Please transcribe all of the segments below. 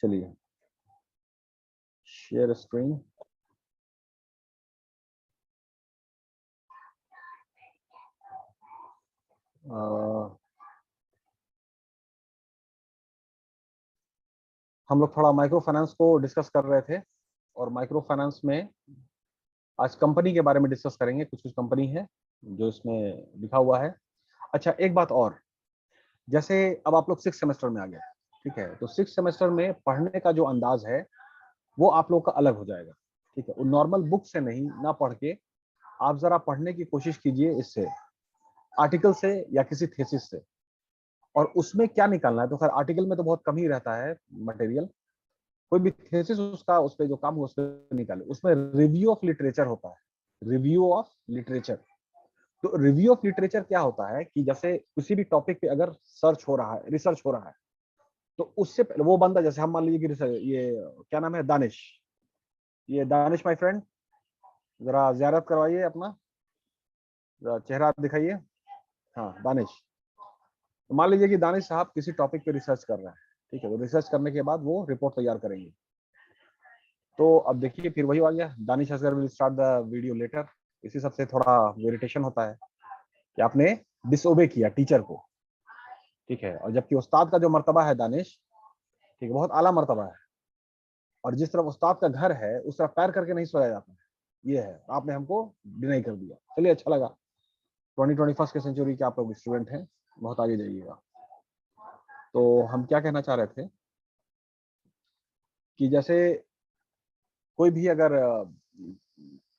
चलिए share screen. हम लोग थोड़ा माइक्रो फाइनेंस को डिस्कस कर रहे थे और माइक्रो फाइनेंस में आज कंपनी के बारे में डिस्कस करेंगे। कुछ कुछ कंपनी है जो इसमें लिखा हुआ है। अच्छा, एक बात और, जैसे अब आप लोग 6 सेमेस्टर में आ गए, ठीक है, तो 6 सेमेस्टर में पढ़ने का जो अंदाज है वो आप लोग का अलग हो जाएगा, ठीक है। नॉर्मल बुक से नहीं, ना पढ़ के आप जरा पढ़ने की कोशिश कीजिए इससे, आर्टिकल से या किसी थीसिस से, और उसमें क्या निकालना है। तो खैर आर्टिकल में तो बहुत कम ही रहता है मटेरियल, कोई भी थीसिस उसका उस पर जो काम हो उस पर निकाले। उसमें रिव्यू ऑफ लिटरेचर होता है, रिव्यू ऑफ लिटरेचर। तो रिव्यू ऑफ लिटरेचर क्या होता है कि जैसे किसी भी टॉपिक पे अगर सर्च हो रहा है, रिसर्च हो रहा है, तो उससे पहले वो बंदा, जैसे हम मान लीजिए कि रिसर्च, ये क्या नाम है, दानिश, ये दानिश माय फ्रेंड, जरा ज़ियारत करवाइए अपना, जरा चेहरा दिखाइए। हाँ दानिश। तो मान लीजिए कि दानिश साहब किसी टॉपिक पे रिसर्च कर रहे हैं, ठीक है। तो रिसर्च करने के बाद वो रिपोर्ट तैयार करेंगे। तो अब देखिए फिर वही आ गया, Danish Asgar will start the video later. इसी सबसे थोड़ा इरिटेशन होता है कि आपने डिसओबे किया टीचर को, ठीक है। और जबकि उस्ताद का जो मर्तबा है दानिश, ठीक है, बहुत आला मर्तबा है, और जिस तरफ उस्ताद का घर है उस तरफ पैर करके नहीं सोया जाता है, ये है। आपने हमको डिनाई कर दिया। चलिए अच्छा लगा, 2021 के सेंचुरी के आप लोग स्टूडेंट हैं, बहुत आगे जाइएगा। तो हम क्या कहना चाह रहे थे कि जैसे कोई भी अगर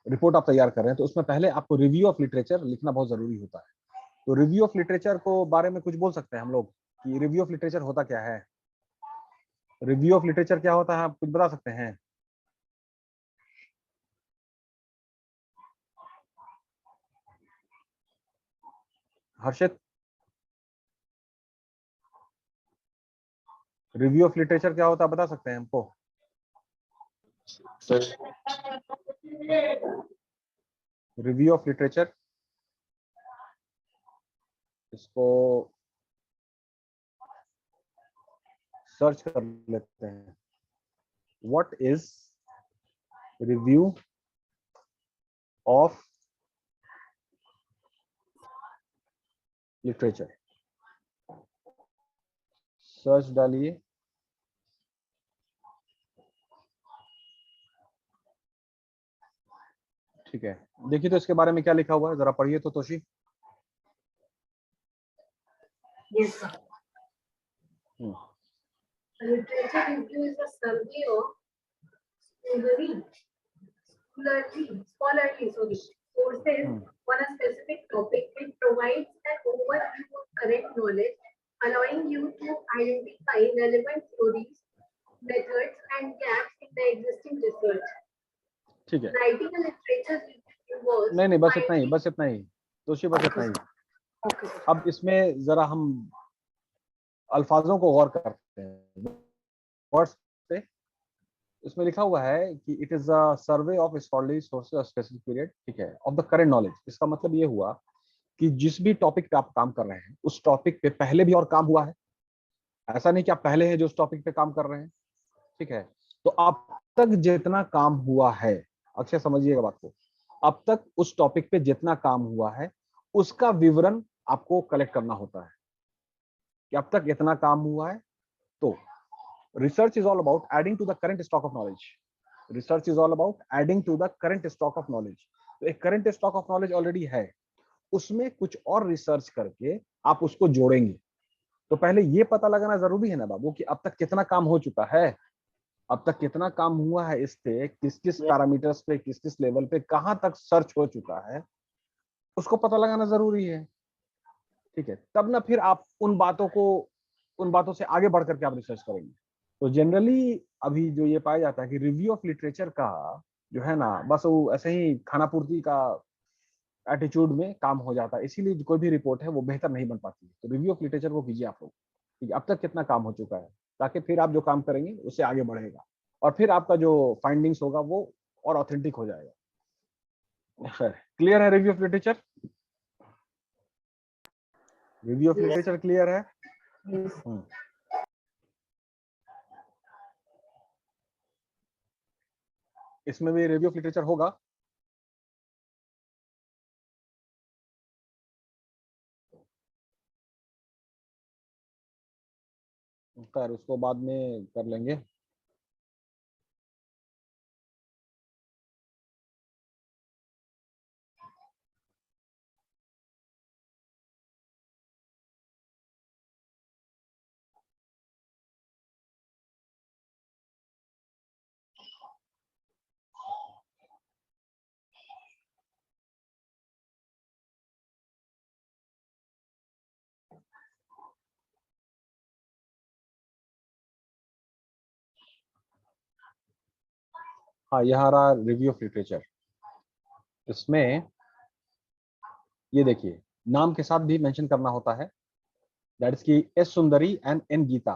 रिपोर्ट आप तैयार कर रहे हैं तो उसमें पहले आपको रिव्यू ऑफ लिटरेचर लिखना बहुत जरूरी होता है। तो रिव्यू ऑफ लिटरेचर को बारे में कुछ बोल सकते हैं हम लोग कि रिव्यू ऑफ लिटरेचर होता क्या है? रिव्यू ऑफ लिटरेचर क्या होता है, आप कुछ बता सकते हैं? हर्षित, रिव्यू ऑफ लिटरेचर क्या होता है बता सकते हैं हमको? रिव्यू ऑफ लिटरेचर, इसको सर्च कर लेते हैं। What is review of literature, search डालिए। ठीक है, देखिए तो इसके बारे में क्या लिखा हुआ है, जरा पढ़िए तो Toshi. Yes, sir. Literature review is a survey of scholarly sources on a specific topic. It provides an overview of current knowledge, allowing you to identify relevant theories, methods, and gaps in the existing research. ठीक है, Writing a literature review was नहीं बस इतना ही, बस इतना ही तोशी, बस इतना ही। okay. अब इसमें जरा हम अल्फाजों को गौर करते हैं। वर्ड्स पे इसमें लिखा हुआ है कि it is a survey of scholarly sources of specific period, ठीक है, ऑफ द करंट नॉलेज। इसका मतलब ये हुआ कि जिस भी टॉपिक पे आप काम कर रहे हैं उस टॉपिक पे पहले भी और काम हुआ है। ऐसा नहीं कि आप पहले हैं जो उस टॉपिक पे काम कर रहे हैं, ठीक है। तो अब तक जितना काम हुआ है, अक्षय समझिएगा बात को, अब तक उस टॉपिक पे जितना काम हुआ है उसका विवरण आपको कलेक्ट करना होता है कि अब तक इतना काम हुआ है। तो research is all about adding to the current stock of knowledge. Research is all about adding to the current stock of knowledge. तो एक current stock of knowledge already है, उसमें कुछ और रिसर्च करके आप उसको जोड़ेंगे। तो पहले ये पता लगाना जरूरी है ना बाबू कि अब तक कितना काम हो चुका है, अब तक कितना काम हुआ है, इस पे किस किस पैरामीटर्स पे, किस किस लेवल पे कहां तक सर्च हो चुका है, उसको पता लगाना जरूरी है, ठीक है। तब ना फिर आप उन बातों से आगे बढ़ करके आप रिसर्च करेंगे। तो जनरली अभी जो ये पाया जाता है कि रिव्यू ऑफ लिटरेचर का जो है ना, बस वो ऐसे ही खाना पूर्ति का एटीट्यूड में काम हो जाता है, इसीलिए कोई भी रिपोर्ट है वो बेहतर नहीं बन पाती है। तो रिव्यू ऑफ लिटरेचर को कीजिए आप लोग, ठीक है, अब तक कितना काम हो चुका है, ताकि फिर आप जो काम करेंगे उससे आगे बढ़ेगा और फिर आपका जो फाइंडिंग्स होगा वो और ऑथेंटिक हो जाएगा। क्लियर है review of literature? Review of literature clear है? इसमें भी रिव्यू ऑफ लिटरेचर होगा। खैर उसको बाद में कर लेंगे। हाँ, यहाँ रहा रिव्यू ऑफ लिटरेचर। इसमें ये देखिए, नाम के साथ भी मेंशन करना होता है, that is K S Sundari and N Geetha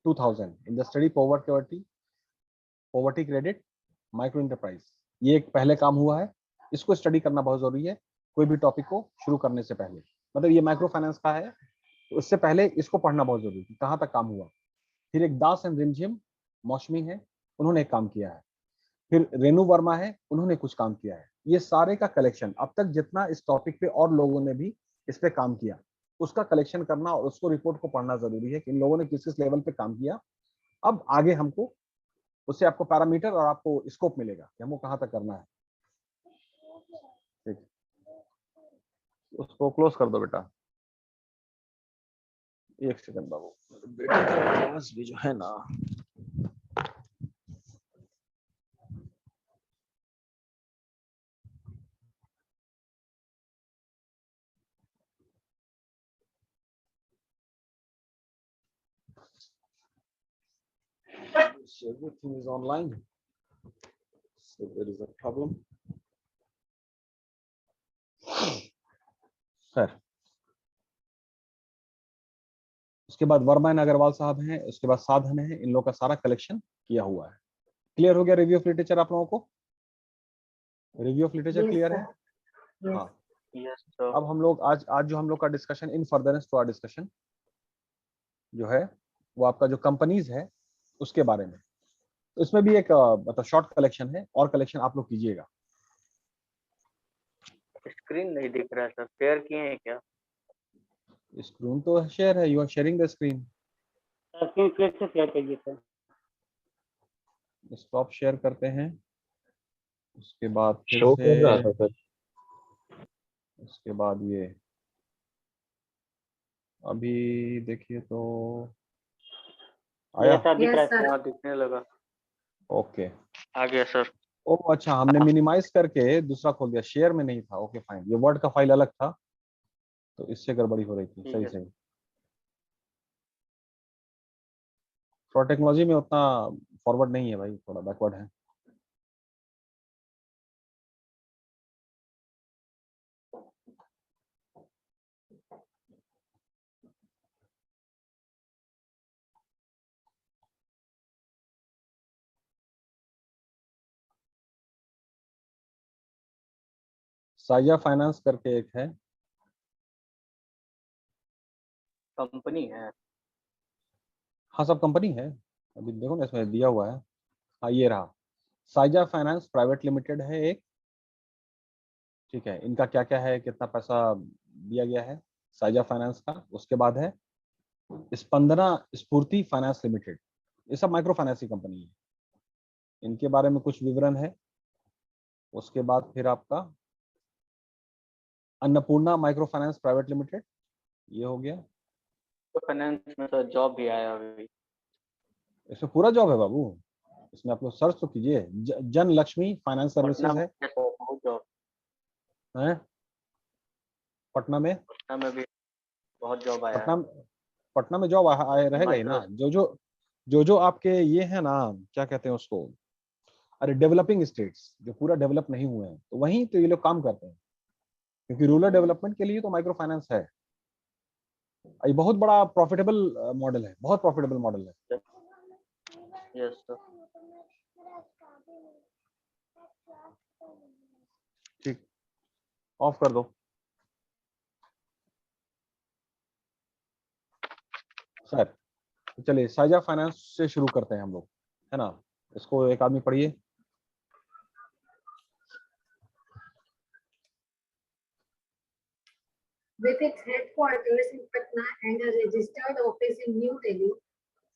2000 in the study poverty credit micro enterprise. ये एक पहले काम हुआ है, इसको स्टडी करना बहुत जरूरी है कोई भी टॉपिक को शुरू करने से पहले। मतलब ये माइक्रो फाइनेंस का है, तो उससे पहले इसको पढ़ना बहुत जरूरी है, कहाँ तक काम हुआ। फिर एक दास एंड रिमझिम मौसमी है, उन्होंने एक काम किया है। फिर रेणु वर्मा है, उन्होंने कुछ काम किया है। ये सारे का कलेक्शन, अब तक जितना इस टॉपिक पे और लोगों ने भी इस पे काम किया, उसका कलेक्शन करना और उसको रिपोर्ट को पढ़ना जरूरी है कि इन लोगों ने किस किस लेवल पे काम किया। अब आगे हमको उससे आपको पैरामीटर और आपको स्कोप मिलेगा कि हमको कहाँ तक करना है। ठीक, उसको क्लोज कर दो बेटा। एक सेकंड बाबू, बेटे की आवाज भी जो है ना। Everything is online, so there is a problem. खैर, उसके बाद वर्मा एंड अग्रवाल साहब हैं, उसके बाद साधन है, इन लोगों का सारा कलेक्शन किया हुआ है। क्लियर हो गया रिव्यू ऑफ लिटरेचर आप लोगों को? रिव्यू ऑफ लिटरेचर क्लियर है? हाँ। अब हम लोग आज जो हम लोग का discussion in furtherance to our discussion जो है वो आपका जो कंपनीज है उसके बारे में। तो इसमें भी एक मतलब शॉर्ट कलेक्शन है, और कलेक्शन आप लोग कीजिएगा। स्क्रीन नहीं दिख रहा है सर, शेयर किए हैं क्या? स्क्रीन तो शेयर है, you are sharing the screen. Screen फिर से शेयर कीजिए सर। स्टॉप शेयर करते हैं, उसके बाद फिर शो से कर रहा था सर। उसके बाद ये अभी देखिए तो आया। ऐसा दिख रहा Yes, sir. है, वहाँ दिखने लगा। ओके, आ गया सर। ओ अच्छा, हमने मिनिमाइज करके दूसरा खोल दिया, शेयर में नहीं था। ओके फाइन, ये वर्ड का फाइल अलग था तो इससे गड़बड़ी हो रही थी। ठीक सही है। सही। थोड़ा टेक्नोलॉजी में उतना फॉरवर्ड नहीं है भाई, थोड़ा बैकवर्ड है। साइजा फाइनेंस करके एक है, कंपनी है। हाँ सब कंपनी है। अभी देखो ना इसमें दिया हुआ है। हाँ ये रहा, साइजा फाइनेंस प्राइवेट लिमिटेड है एक। ठीक है, इनका क्या क्या है, कितना पैसा दिया गया है साइजा फाइनेंस का। उसके बाद है स्पंदना स्फूर्ति फाइनेंस लिमिटेड, ये सब माइक्रो फाइनेंस की कंपनी है, इनके बारे में कुछ विवरण है। उसके बाद फिर आपका Annapurna micro finance private limited, ये हो गया। तो फाइनेंस में सर जॉब भी आया अभी। इसमें पूरा जॉब है बाबू, इसमें आप लोग सर्च तो कीजिए। जन लक्ष्मी फाइनेंस पटना सर्विसेज में है, बहुत जॉब। हैं? पटना में, पटना में भी बहुत जॉब आया है। पटना में जॉब आए रहेगा ही ना। जो आपके ये है ना, क्या कहते हैं उसको, अरे डेवलपिंग स्टेट्स जो पूरा डेवलप नहीं हुए हैं, तो वहीं तो ये लोग काम करते हैं, क्योंकि रूरल डेवलपमेंट के लिए तो माइक्रो फाइनेंस है। ये बहुत बड़ा प्रॉफिटेबल मॉडल है, बहुत प्रॉफिटेबल मॉडल है। Yes sir. ठीक, ऑफ कर दो सर। तो चलिए साइजा फाइनेंस से शुरू करते हैं हम लोग, है ना। इसको एक आदमी पढ़िए। with its headquarters in Patna and a registered office in New Delhi.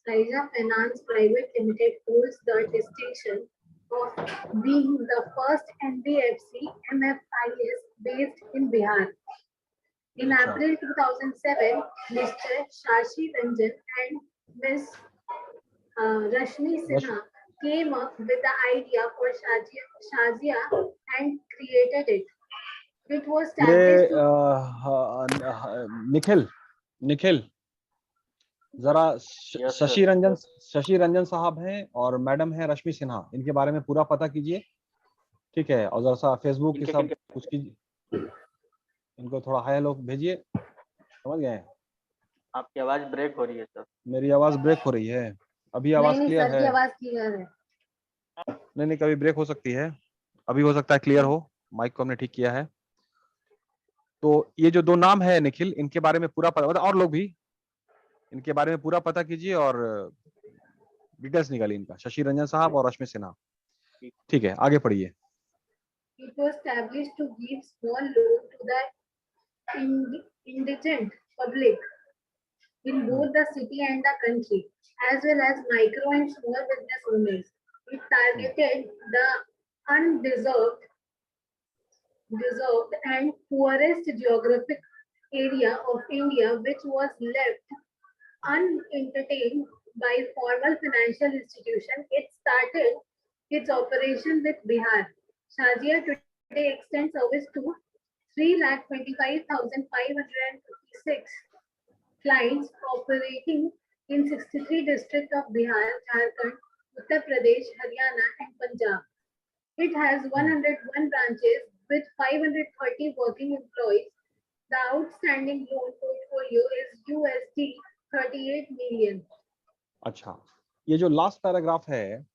Saija Finance Private Limited holds the distinction of being the first NBFC MFIS based in Bihar. In अच्छा April 2007, Mr. Shashi Ranjan and Ms. Rashmi rush Sinha came up with the idea for Shazia and created it. It was established ये to Nikhil Nikhil जरा yes sir. Shashi Ranjan साहब हैं और madam है रश्मि सिन्हा, इनके बारे में पूरा पता कीजिए, ठीक है। और जरा सा फेसबुक की इनके सब किनके कुछ कीजिए, इनको थोड़ा हाई हेलो भेजिए, समझ गए। आपकी आवाज ब्रेक हो रही है सर। मेरी आवाज ब्रेक हो रही है, अभी आवाज नहीं क्लियर सर है? की आवाज क्लियर है। नहीं कभी ब्रेक हो सकती है, अभी हो सकता है क्लियर हो, माइक को हमने ठीक किया है। तो ये जो दो नाम है निखिल, इनके बारे में पूरा पता, और लोग भी इनके बारे में पूरा पता कीजिए और डिटेल्स निकालिए इनका, शशि रंजन साहब और रश्मि सिन्हा, ठीक है। आगे पढ़िए। It was established to give small loan to the indigent public in both the city and the country, as well as micro and small business owners. It targeted the undeserved deserved and poorest geographic area of India, which was left unentertained by formal financial institutions. It started its operation with Bihar. Shazia today extends service to 3,25,556 clients operating in 63 districts of Bihar, Jharkhand, Uttar Pradesh, Haryana, and Punjab. It has 101 branches with 530 working employees. The outstanding loan portfolio is USD 38 million. अच्छा, ये जो last paragraph है,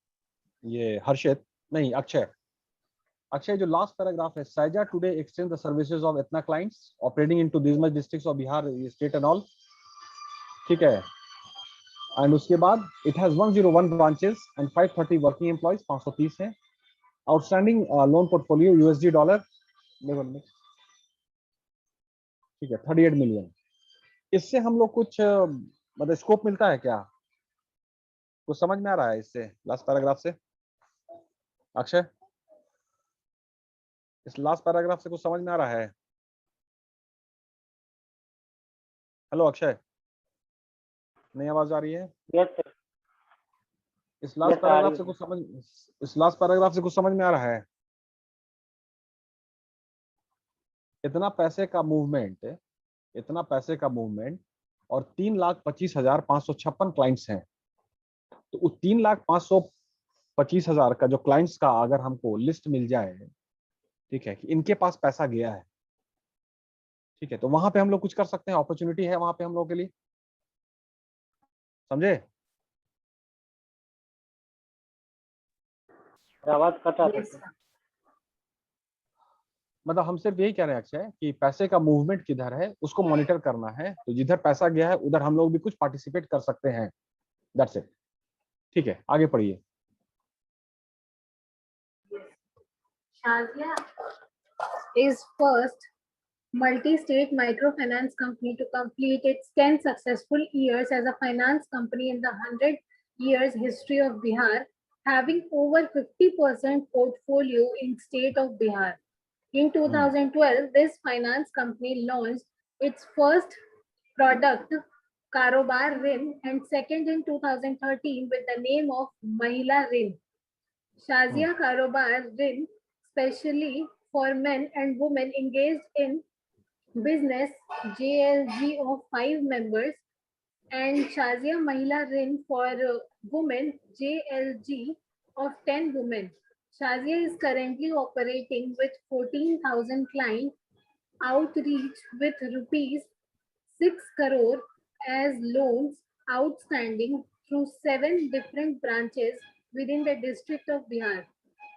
ये हर्षित नहीं अक्षय जो last paragraph है, Saija today extend the services of इतना clients operating into this much districts of Bihar state and all, ठीक है। एंड उसके बाद it has 101 branches and 530 working employees, 530 हैं। Outstanding loan portfolio USD dollar, ठीक है, 38 मिलियन। इससे हम लोग कुछ मतलब स्कोप मिलता है क्या, कुछ समझ में आ रहा है इससे लास्ट पैराग्राफ से? अक्षय, इस लास्ट पैराग्राफ से कुछ समझ में आ रहा है? हेलो अक्षय, नहीं आवाज आ रही है? Yes sir. इस लास्ट पैराग्राफ से कुछ समझ में आ रहा है? इतना पैसे का मूवमेंट और 3,25,556 क्लाइंट्स हैं। तो उस 3,525,000 का जो क्लाइंट्स का अगर हमको लिस्ट मिल जाए, ठीक है, कि इनके पास पैसा गया है, ठीक है, तो वहां पे हम लोग कुछ कर सकते हैं, अपॉर्चुनिटी है वहां पे हम लोग के लिए, समझे? आवाज कटा मतलब हम सिर्फ यही कह रहे हैं अक्षय कि पैसे का मूवमेंट किधर है उसको मॉनिटर करना है, तो जिधर पैसा गया है उधर हम लोग भी कुछ पार्टिसिपेट कर सकते हैं, दैट्स इट, ठीक है। आगे पढ़िए। Shazia is first multi-state microfinance company to complete its 10 successful years as a finance company in the 100 years history of Bihar, having over 50% portfolio in state of Bihar. In 2012, this finance company launched its first product, Karobar Rin, and second in 2013 with the name of Mahila Rin. Shazia Karobar Rin, specially for men and women engaged in business, JLG of 5 members, and Shazia Mahila Rin for women, JLG of 10 women. Shazia is currently operating with 14,000 client outreach with rupees 6 crore as loans outstanding through 7 different branches within the district of Bihar.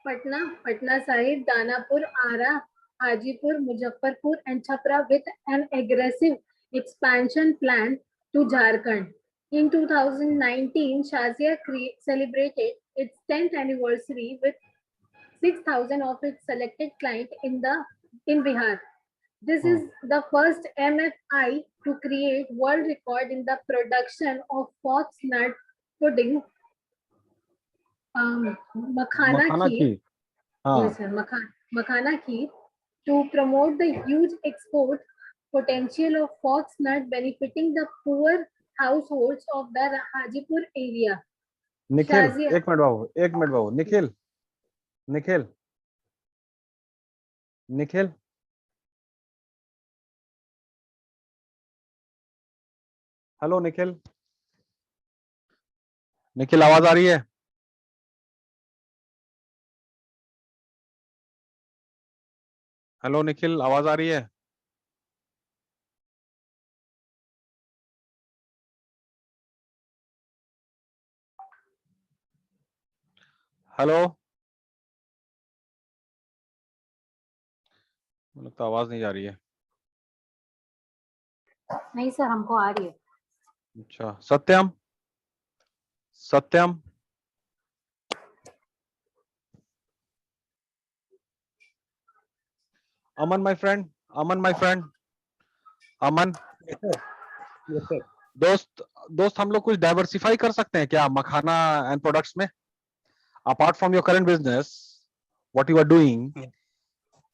Patna, Patna Sahib, Danapur, Ara, Hajipur, Muzaffarpur, and Chhapra with an aggressive expansion plan to Jharkhand. In 2019, Shazia celebrated its 10th anniversary with 6,000 of its selected clients in Bihar. This is the first MFI to create world record in the production of fox nut pudding, makhana makhana kheer. खीर, हाँ Yes, sir, makhana kheer, to promote the huge export potential of fox nut benefiting the poor households of the Hajipur area. Nikhil, Shazia, एक minute बाबू, एक minute बाबू, Nikhil, Nikhil, Nikhil, hello Nikhil, Nikhil आवाज आ रही है? Hello Nikhil, आवाज आ रही है? Hello, मुझे लगता है आवाज नहीं जा रही है। नहीं सर, हमको आ रही है। अच्छा, Satyam, Satyam, Aman my friend, Aman my friend, Aman, Yes, sir. दोस्त हम लोग कुछ डाइवर्सिफाई कर सकते हैं क्या मखाना एंड प्रोडक्ट्स में? Apart from your current business what you are doing,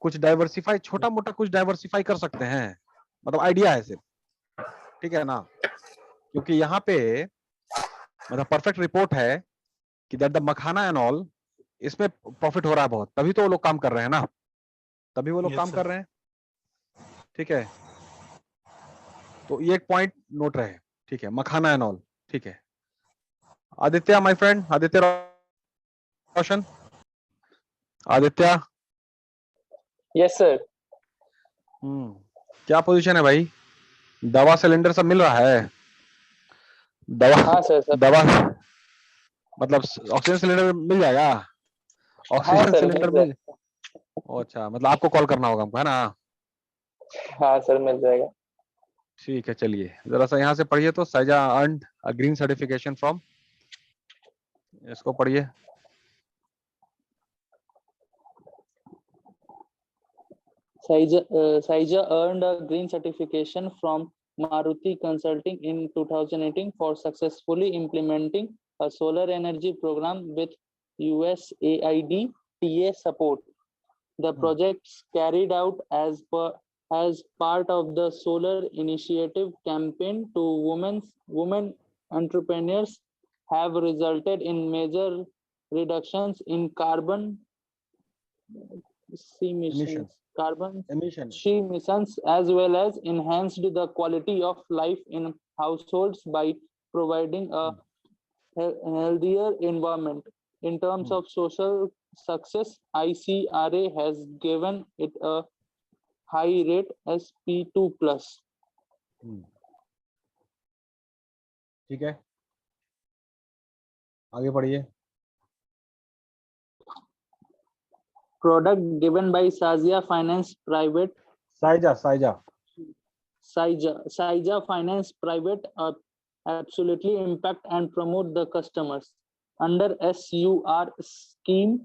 कुछ डाइवर्सिफाई, छोटा मोटा कुछ डाइवर्सिफाई कर सकते हैं, मतलब आइडिया है सिर्फ, ठीक है ना? क्योंकि यहाँ पे मतलब परफेक्ट रिपोर्ट है कि that the makhana and all, इसमें प्रॉफिट हो रहा है बहुत, तभी तो वो लोग काम कर रहे हैं ना, तभी वो लोग Yes, काम sir. कर रहे हैं, ठीक है? तो ये एक पॉइंट नोट रहे, ठीक है? मखाना एंड ऑल, ठीक है? Aditya my friend, Aditya Roshan, Aditya, yes sir. क्या पोजीशन है भाई? दवा सिलेंडर सब मिल रहा है? दवा, हाँ सर, सब दवा मतलब ऑक्सीजन सिलेंडर मिल जाएगा? हाँ ऑक्सीजन सर, सिलेंडर मिल मिल, अच्छा, मतलब आपको कॉल करना होगा हमको, है ना? हाँ सर, मिल जाएगा। ठीक है, चलिए जरा सा यहाँ से पढ़िए तो, Saija earned a green certification from, इसको पढ़िए। Saija earned a green certification from Maruti Consulting in 2018 for successfully implementing a solar energy program with USAID TA support. The projects carried out as part of the Solar Initiative campaign to women entrepreneurs have resulted in major reductions in carbon emissions, as well as enhanced the quality of life in households by providing a healthier environment. In terms of social success, ICRA has given it a high rate SP2+. ठीक है, आगे पढ़िए। Product given by Saija Finance Private. Saija Finance Private absolutely impact and promote the customers. Under SUR scheme,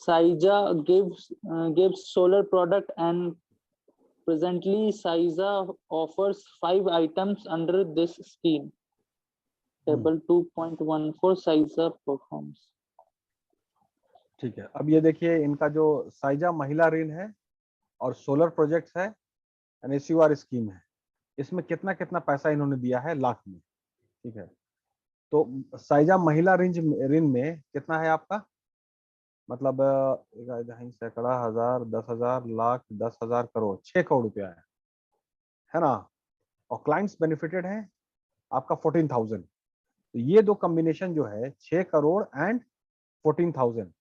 Saija gives solar product, and presently Saija offers 5 items under this scheme. Table 2.14 Saija performs. ठीक है, अब ये देखिए इनका जो साइजा महिला ऋण है और सोलर प्रोजेक्ट्स है, एनएसयूआर स्कीम है, इसमें कितना कितना पैसा इन्होंने दिया है लाख में, ठीक है? तो साइजा महिला ऋण में कितना है आपका, मतलब सैकड़ा, हजार, 10,000, लाख, 10,000, करोड़, 6 करोड़ रुपया है ना? और क्लाइंट्स बेनिफिटेड है आपका 14,000। तो ये दो कॉम्बिनेशन जो है 6 करोड़ एंड 14,000,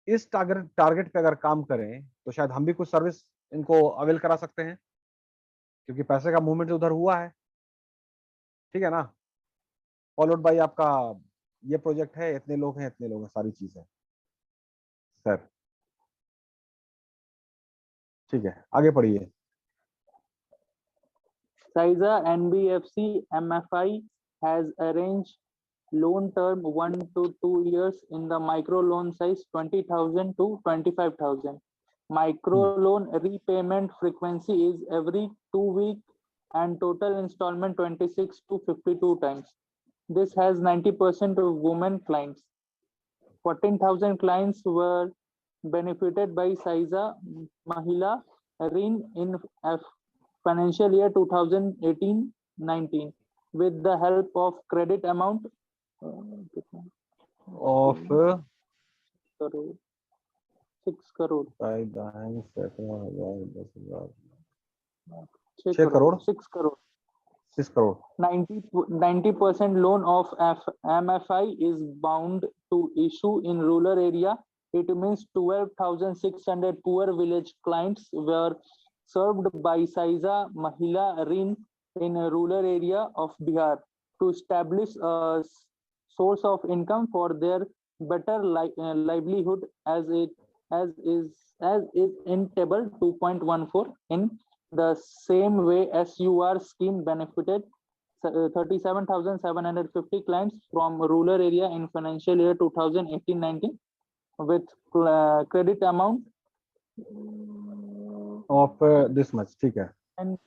इस टारगेट पे अगर काम करें तो शायद हम भी कुछ सर्विस इनको अवेल करा सकते हैं, क्योंकि पैसे का मूवमेंट उधर हुआ है, ठीक है ना? फॉलोड बाय आपका ये प्रोजेक्ट है, इतने लोग हैं, सारी चीज है सर, ठीक है, आगे पढ़िए। Saija NBFC MFI has arranged loan term 1 to 2 years in the micro loan size 20,000 to 25,000. Micro loan repayment frequency is every 2 weeks and total installment 26 to 52 times. This has 90% of women clients. 14,000 clients were benefited by Saiza Mahila Rin in financial year 2018-19 with the help of credit amount of 6 crore. 6 crore. 6 crore. 6 crore. 90% loan of MFI is bound to issue in rural area. It means 12,600 poor village clients were served by Saiza Mahila Rin in a rural area of Bihar to establish a source of income for their better livelihood as is in table 2.14. In the same way, SUR scheme benefited 37,750 clients from rural area in financial year 2018-19 with credit amount of this much. ठीक है, and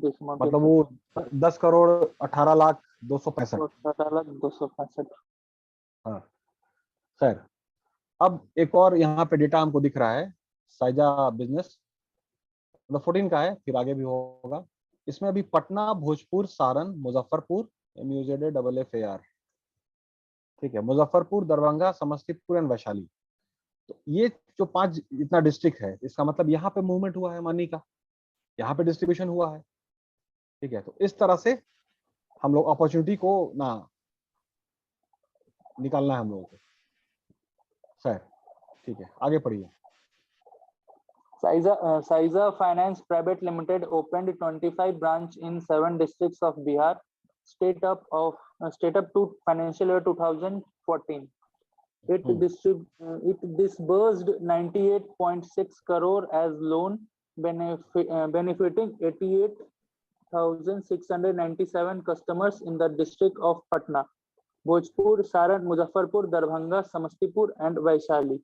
this amount मतलब वो 10 करोड़ 18 लाख 265। हाँ खैर, अब एक और यहाँ पे डेटा हमको दिख रहा है साइजा बिजनेस, मतलब 14 का है, फिर आगे भी होगा। इसमें अभी पटना, भोजपुर, सारण, मुजफ्फरपुर, MUZFAR, ठीक है, मुजफ्फरपुर, दरभंगा, समस्तीपुर एंड वैशाली। तो ये जो 5 इतना डिस्ट्रिक्ट है, इसका मतलब यहाँ पे मूवमेंट हुआ है मनी का, यहाँ पे डिस्ट्रीब्यूशन हुआ है, ठीक है। तो इस तरह से हम लोग अपॉर्चुनिटी को ना निकालना है हम लोगों को। खैर ठीक है, आगे पढ़िए। Saiza Finance Private Limited opened 25 branch in 7 districts of Bihar, state up to financial year 2014. It disbursed 98.6 crore as loan, benefiting 88,697 customers in the district of Patna, Bhojpur, Saran, Muzaffarpur, Darbhanga, Samastipur and Vaishali.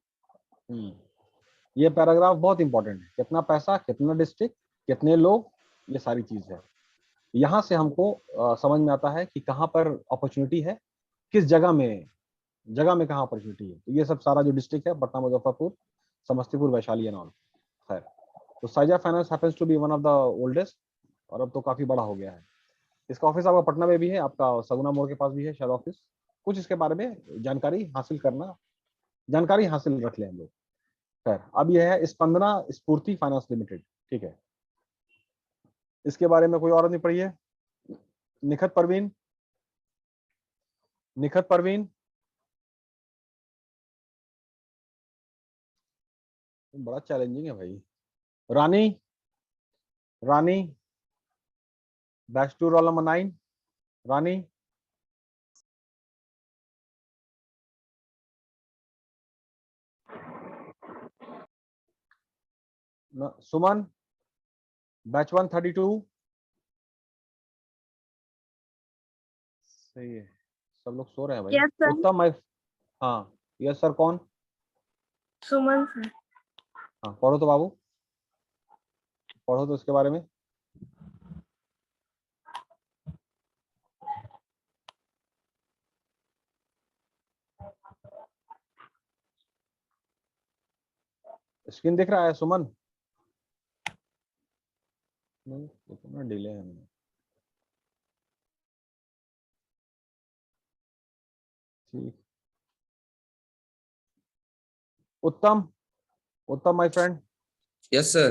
ये paragraph बहुत important है। कितना पैसा, कितना district, कितने लोग, ये सारी चीज है। यहाँ से हमको समझ में आता है कि कहाँ पर अपॉर्चुनिटी है, किस जगह में कहाँ अपॉर्चुनिटी है। तो ये सब सारा जो डिस्ट्रिक्ट है, पटना, मुजफ्फरपुर, समस्तीपुर, वैशाली एंड ऑल। खैर, तो Saija finance happens to be one of the oldest, और अब तो काफी बड़ा हो गया है। इसका ऑफिस आपका पटना में भी है, आपका सगुना मोड़ के पास भी है शायद ऑफिस। कुछ इसके बारे में जानकारी हासिल रख लें हम लोग। खैर, अब यह है स्पंदना स्फूर्ति फाइनेंस लिमिटेड, ठीक है। इसके बारे में कोई और नहीं पढ़ी है? निखत परवीन, बड़ा चैलेंजिंग है भाई। Rani batch two roll number 9। Rani, Suman batch 132। सही है, सब लोग सो रहे हैं भाई। Yes, sir. उत्तम, हाँ यस सर। कौन? सुमन सर। हाँ, पढ़ो तो बाबू, पढ़ो तो इसके बारे में। स्क्रीन दिख रहा है सुमन? कितना डिले है। ठीक, उत्तम माय फ्रेंड। Yes sir.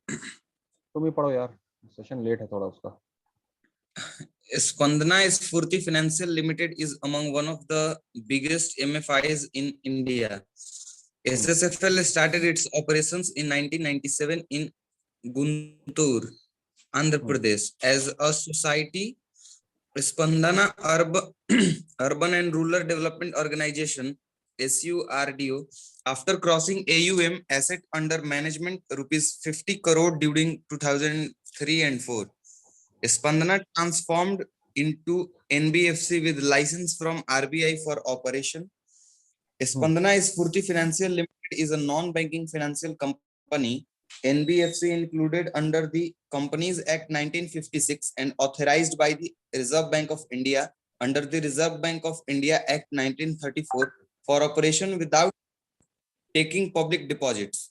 तुम ही पढ़ो यार, सेशन लेट है थोड़ा उसका। Spandana Spurti Financial Limited is among one of the biggest MFIs in India. SSFL started its operations in 1997 in Guntur, Andhra Pradesh as a society. Spandana Urban and Rural Development Organization SURDO, after crossing AUM asset under management rupees 50 crore during 2003 and 4. Spandana transformed into NBFC with license from RBI for operation. Spandana Spurti Financial Limited is a non-banking financial company. NBFC included under the Companies Act 1956 and authorized by the Reserve Bank of India under the Reserve Bank of India Act 1934 for operation without taking public deposits.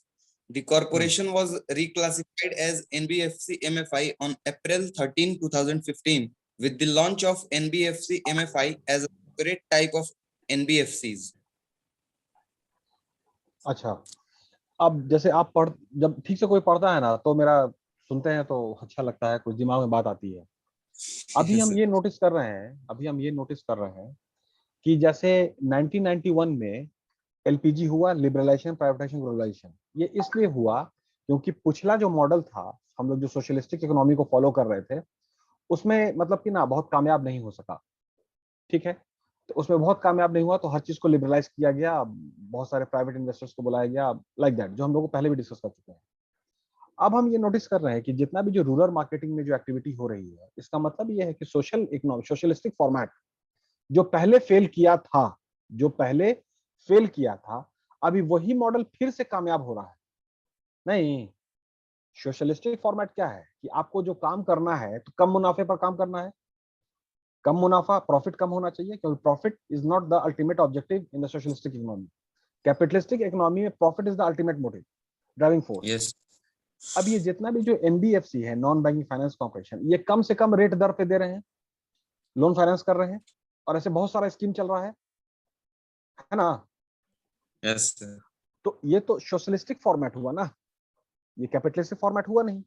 The corporation was reclassified as NBFC MFI on April 13, 2015 with the launch of NBFC MFI as a separate type of NBFCs. अच्छा, अब जैसे आप जब ठीक से कोई पढ़ता है ना तो मेरा सुनते हैं तो अच्छा लगता है, कुछ दिमाग में बात आती है। अभी हम ये नोटिस कर रहे हैं कि जैसे 1991 में एलपीजी हुआ, लिबरलाइजेशन, प्राइवेटाइजेशन, ग्लोबलाइजेशन। ये इसलिए हुआ क्योंकि पिछला जो मॉडल था, हम लोग जो सोशलिस्टिक इकोनॉमी को फॉलो कर रहे थे, उसमें मतलब कि ना बहुत कामयाब नहीं हो सका। ठीक है, तो उसमें बहुत कामयाब नहीं हुआ तो हर चीज को लिबरलाइज किया गया, बहुत सारे प्राइवेट इन्वेस्टर्स को बुलाया गया, लाइक दैट, जो हम लोग पहले भी डिस्कस कर चुके हैं। अब हम ये नोटिस कर रहे हैं कि जितना भी जो रूरल मार्केटिंग में जो एक्टिविटी हो रही है, इसका मतलब ये है कि सोशल इकोनॉमी, सोशलिस्टिक फॉर्मेट जो पहले फेल किया था, अभी वही मॉडल फिर से कामयाब हो रहा है। नहीं, सोशलिस्टिक फॉर्मेट क्या है कि आपको जो काम करना है तो कम मुनाफे पर काम करना है, कम मुनाफा, प्रॉफिट कम होना चाहिए, क्योंकि profit is not the ultimate objective in the socialistic economy. Capitalistic economy में profit is the ultimate motive, driving force. Yes. अब ये जितना भी जो एनबीएफसी है, नॉन बैंकिंग फाइनेंस कॉर्पोरेशन, ये कम से कम रेट दर पे दे रहे हैं, लोन फाइनेंस कर रहे हैं, और ऐसे बहुत सारा स्कीम चल रहा है ना। Yes, sir. तो ये तो सोशलिस्टिक फॉर्मेट हुआ ना, ये कैपिटलिस्टिक फॉर्मेट हुआ नहीं।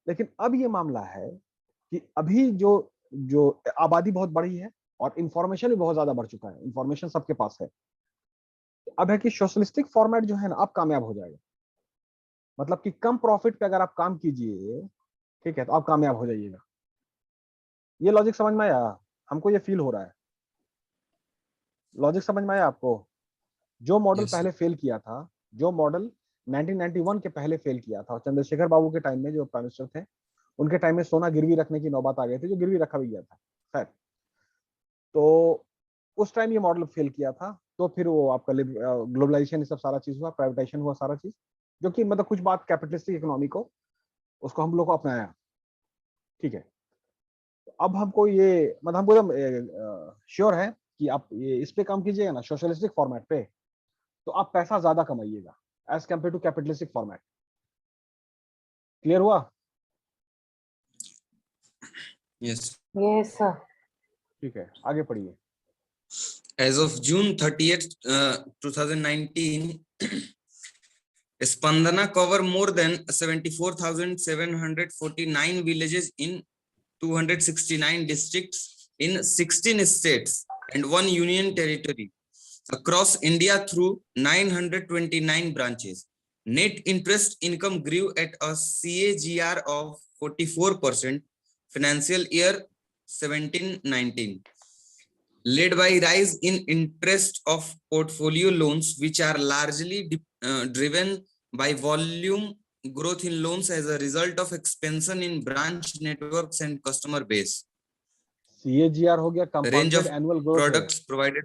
लेकिन अब ये मामला है कि अभी जो आबादी बहुत बड़ी है और इंफॉर्मेशन भी बहुत ज्यादा बढ़ चुका है, इंफॉर्मेशन सबके पास है। अब है कि सोशलिस्टिक फॉर्मेट जो है ना, अब कामयाब हो जाएगा। मतलब कि कम प्रॉफिट पे अगर आप काम कीजिए, ठीक है, तो आप कामयाब हो जाइएगा। ये लॉजिक समझ में आया? हमको ये फील हो रहा है, लॉजिक समझ में आया आपको? जो मॉडल Yes, पहले फेल किया था, जो मॉडल 1991 के पहले फेल किया था, चंद्रशेखर बाबू के टाइम में जो प्राइम मिनिस्टर थे, उनके टाइम में सोना गिरवी रखने की नौबत आ गई थी, जो गिरवी रखा भी गया था। खैर, तो उस टाइम ये मॉडल फेल किया था, तो फिर वो आपका ग्लोबलाइजेशन, सब सारा चीज हुआ, प्राइवेटाइजेशन हुआ, सारा चीज, जो कि मतलब कुछ बात कैपिटलिस्टिक इकोनॉमी को, उसको हम लोग को अपनाया। ठीक है, तो अब हमको ये मतलब हमको एकदम श्योर है कि आप ये इस पे काम कीजिएगा ना, सोशलिस्टिक फॉर्मेट पे, तो आप पैसा ज्यादा कमाइएगा as compare to capitalistic format. Clear हुआ? yes. Yes, sir. ठीक है, आगे पढ़िए। As of June 30th, 2019, Spandana cover more than 74,749 villages in 269 districts in 16 states and 1 union territory across India through 929 branches. Net interest income grew at a CAGR of 44% financial year 17-19. Led by rise in interest of portfolio loans, which are largely driven by volume growth in loans as a result of expansion in branch networks and customer base. CAGR हो गया Range of compounded annual growth rate. products provided.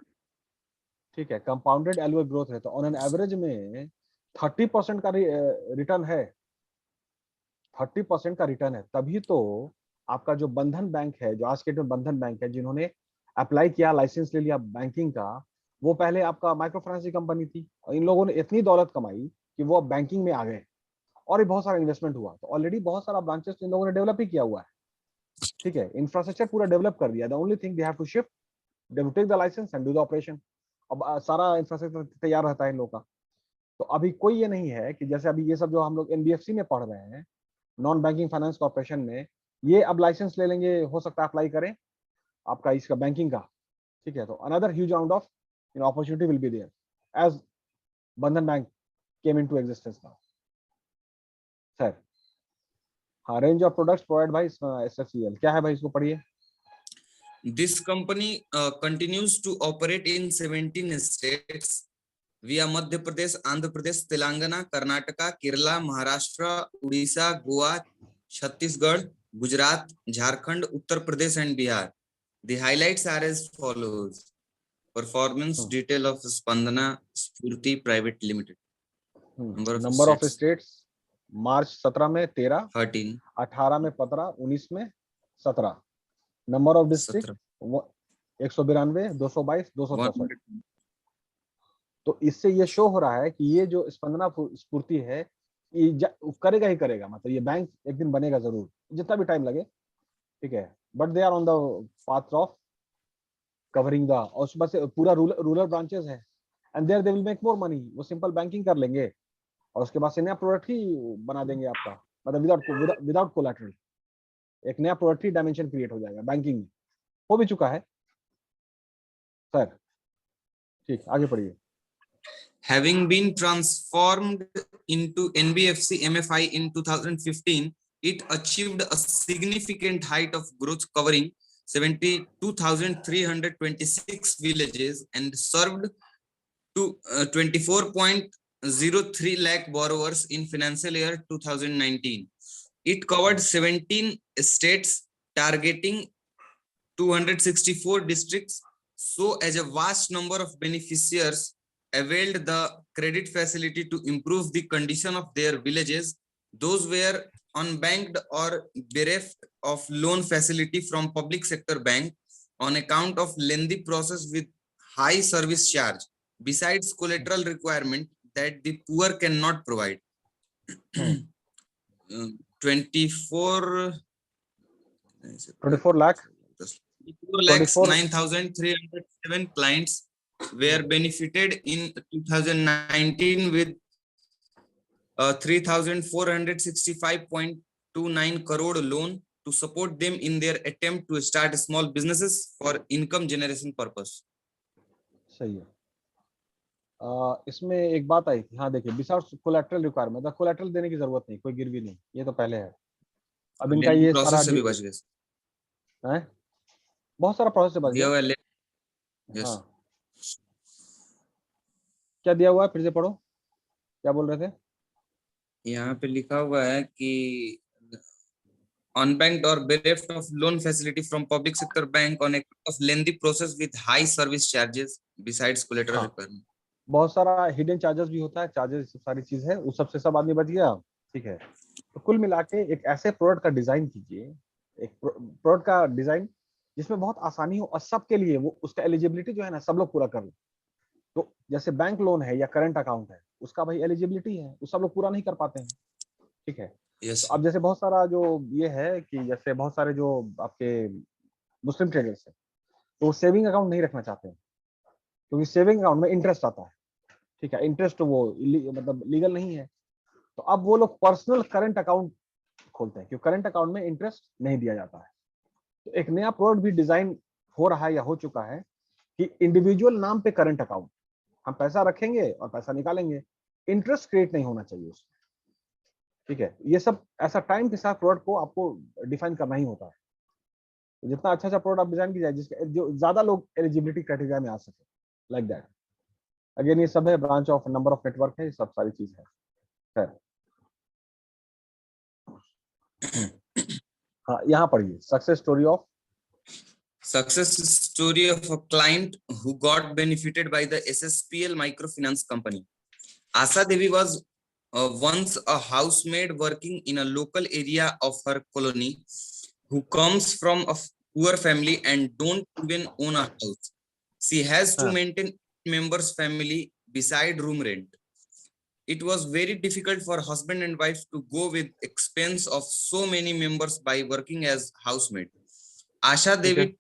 ठीक है, compounded annual growth rate, तो on an average में 30% का return है, 30% का return है। तभी तो आपका जो बंधन बैंक है, जो आज के डेट में बंधन बैंक है, जिन्होंने अप्लाई किया, लाइसेंस ले लिया बैंकिंग का, वो पहले आपका माइक्रो फाइनेंस की कंपनी थी, और इन लोगों ने इतनी दौलत कमाई कि वो अब बैंकिंग में आ गए, और ये बहुत सारा इन्वेस्टमेंट हुआ। तो ऑलरेडी बहुत सारा ब्रांचेस इन लोगों ने डेवलप ही किया हुआ है। ठीक है, इंफ्रास्ट्रक्चर पूरा डेवलप कर दिया। The only thing they have to shift, they have to take the license and do the operation. अब सारा इंफ्रास्ट्रक्चर तैयार रहता है इन लोगों का। तो अभी कोई ये नहीं है कि जैसे अभी ये सब जो हम लोग एनबीएफसी में पढ़ रहे हैं, नॉन बैंकिंग फाइनेंस कॉर्पोरेशन में, ये अब लाइसेंस ले लेंगे, हो सकता है अप्लाई करें आपका इसका बैंकिंग का। ठीक है, तो another huge round of opportunity will be there as Bandhan bank came into existence now. Sir, हाँ, range of products provide by SFCL क्या है भाई, इसको पढ़िए। This company continues to operate in 17 states via Madhya Pradesh, Andhra Pradesh, Telangana, Karnataka, Kerala, Maharashtra, Odisha, Goa, Chhattisgarh, Gujarat, Jharkhand, Uttar Pradesh, and Bihar. The highlights are as follows. Performance detail of Spandana Spurti Private Limited. Number of states March 17 में 13, 13, 18 में 15, 19 में 17। Number of district 192, 222, 264। तो इससे ये show हो रहा है कि ये जो स्पंदना स्फूर्ति है ये करेगा ही करेगा, मतलब ये बैंक एक दिन बनेगा जरूर, जितना भी टाइम लगे, ठीक है। But they are on the path of covering the, और उसमें से पूरा रूरल ब्रांचेस है and there they will make more money. वो सिंपल बैंकिंग कर लेंगे और उसके बाद से नया प्रोडक्ट ही बना देंगे आपका, मतलब विदाउट कोलैटरल एक नया प्रोडक्ट ही डायमेंशन क्रिएट हो जाएगा बैंकिंग में। हो भी चुका है सर। ठीक, आगे पढ़िए। Having been transformed into NBFC MFI in 2015, it achieved a significant height of growth, covering 72,326 villages and served to 24.03 lakh borrowers in financial year 2019. It covered 17 states, targeting 264 districts, so as a vast number of beneficiaries availed the credit facility to improve the condition of their villages. Those were unbanked or bereft of loan facility from public sector bank on account of lengthy process with high service charge, besides collateral requirement that the poor cannot provide. 24 lakh 9,307 clients were benefited in 2019 with 3,465.29 crore loan to support them in their attempt to start small businesses for income generation purpose. सही है। इसमें एक बात आई थी, हाँ देखिए, without collateral requirement, collateral देने की जरूरत नहीं, कोई गिरवी नहीं, ये तो पहले है। अब इनका ये सारा से भी बच गए हैं, बहुत सारा प्रोसेस से बच गया। यस, क्या दिया हुआ है, फिर से पढ़ो, क्या बोल रहे थे? यहाँ पे लिखा हुआ है कि unbanked or bereft of loan facility from public sector bank on account of lengthy process with high service charges besides collateral requirement. बहुत सारा हिडन चार्जेस भी होता है, चार्जेस सारी चीज है, उस सबसे सब आदमी बच गया, ठीक है। तो कुल मिला के एक ऐसे प्रोडक्ट का डिजाइन कीजिए, एक प्रोडक्ट का डिजाइन जिसमें बहुत आसानी हो और सबके लिए वो उसका एलिजिबिलिटी जो है ना सब लोग पूरा कर ले। तो जैसे बैंक लोन है या करंट अकाउंट है, उसका भाई एलिजिबिलिटी है, वो सब लोग पूरा नहीं कर पाते हैं, ठीक है। yes. तो अब जैसे बहुत सारा जो ये है कि जैसे बहुत सारे जो आपके मुस्लिम ट्रेडर्स है, तो सेविंग अकाउंट नहीं रखना चाहते हैं, क्योंकि सेविंग अकाउंट में इंटरेस्ट आता है, ठीक है। इंटरेस्ट वो मतलब लीगल नहीं है, तो अब वो लोग पर्सनल करंट अकाउंट खोलते हैं, क्योंकि करंट अकाउंट में इंटरेस्ट नहीं दिया जाता है। तो एक नया प्रोडक्ट भी डिजाइन हो रहा है या हो चुका है कि इंडिविजुअल नाम पे करंट अकाउंट, हम पैसा रखेंगे और पैसा निकालेंगे, इंटरेस्ट क्रिएट नहीं होना चाहिए उसमें, ठीक है। ये सब ऐसा टाइम के साथ प्रोडक्ट को आपको डिफाइन करना ही होता है। तो जितना अच्छा प्रोडक्ट आप डिजाइन कीजिए जिसके जो ज्यादा लोग एलिजिबिलिटी क्राइटेरिया में आ सके, लाइक दैट। अगेन ये सब है branch of number of network है, ये सब सारी चीज है। हाँ, यहाँ पढ़िए, success story of a client who got benefited by the SSPL microfinance company. Asha Devi was once a housemaid working in a local area of her colony, who comes from a poor family and don't even own a house. She has to maintain members' family beside room rent. It was very difficult for husband and wife to go with expense of so many members by working as housemaid. Asha Devi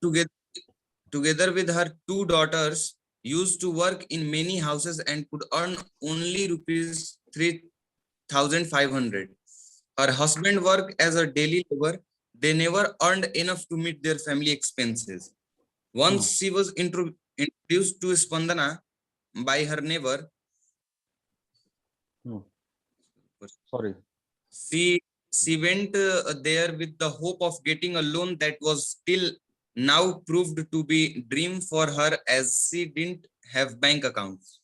together with her two daughters used to work in many houses and could earn only rupees 3,500. Her husband worked as a daily laborer. They never earned enough to meet their family expenses. Once she was introduced to Spandana by her neighbor, she went there with the hope of getting a loan that was still now proved to be dream for her, as she didn't have bank accounts.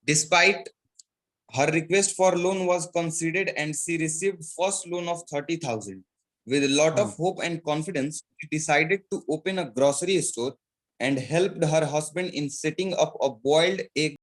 Despite her request for loan was considered and she received first loan of 30,000. With a lot of hope and confidence, she decided to open a grocery store and helped her husband in setting up a boiled egg